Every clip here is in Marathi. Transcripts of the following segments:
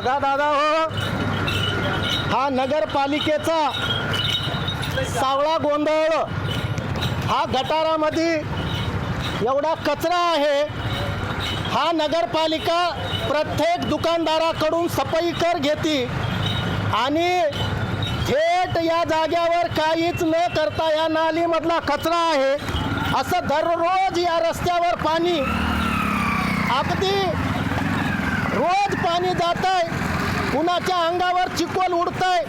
बघा दादा हो, हा नगरपालिकेचा सावळा गोंधळ, हा गटारामध्ये एवढा कचरा आहे. हा नगरपालिका प्रत्येक दुकानदाराकडून सफाई कर घेते आणि थेट या जाग्यावर काहीच न करता या नालीमधला कचरा आहे. असं दररोज या रस्त्यावर पाणी, अगदी रोज पाणी जात आहे. कुणाच्या अंगावर चिखल उडतंय,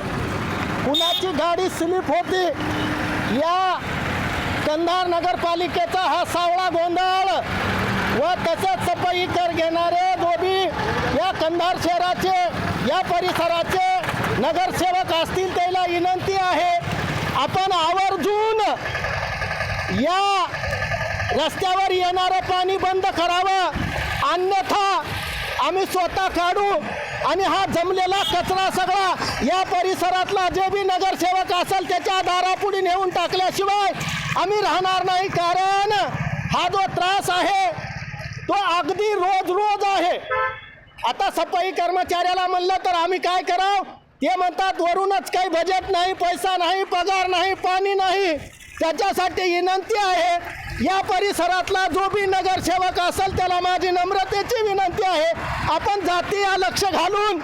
कुणाची गाडी स्लिप होती. या कंधार नगरपालिकेचा हा सावळा गोंधळ व तसंच सफाई कर घेणारे दोबी या कंधार शहराचे, या परिसराचे नगरसेवक असतील त्याला विनंती आहे, आपण आवर्जून या रस्त्यावर येणारं पाणी बंद करावं, अन्यथा आम्ही स्वतः काढू आणि हा जमलेला कचरा सगळा या परिसरातला जे बी नगरसेवक असेल त्याच्या दारापुढे नेऊन टाकल्याशिवाय आम्ही राहणार नाही. कारण हा जो त्रास आहे तो अगदी रोज रोज आहे. आता सफाई कर्मचाऱ्याला म्हणलं तर आम्ही काय करावं, ते म्हणतात वरूनच काही बजेट नाही, पैसा नाही, पगार नाही, पाणी नाही. त्याच्यासाठी विनंती आहे, या परिसरातला जो बी नगरसेवक असेल त्याला माझी नम्रतेची विनंती आहे, आपण जातीय लक्ष घालून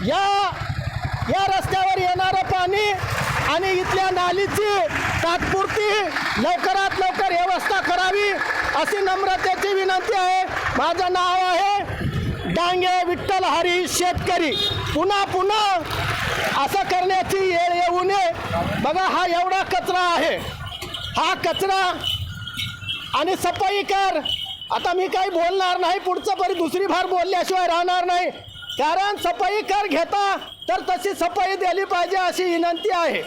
या रस्त्यावर येणारं पाणी आणि इथल्या नालीची तात्पुरती लवकरात लवकर व्यवस्था करावी अशी नम्रतेची विनंती आहे. माझं नाव आहे डांगे विठ्ठल हरी शेतकरी. पुन्हा पुन्हा असं करण्याची वेळ येऊ नये. बघा हा एवढा कचरा आहे, हा कचरा आणि सफाई कर. आता मी काही बोलणार नाही, पुढचं परी दुसरी भार बोलल्याशिवाय राहणार नाही. कारण सफाई कर घेता तर तशी सफाई दिली पाहिजे अशी विनंती आहे.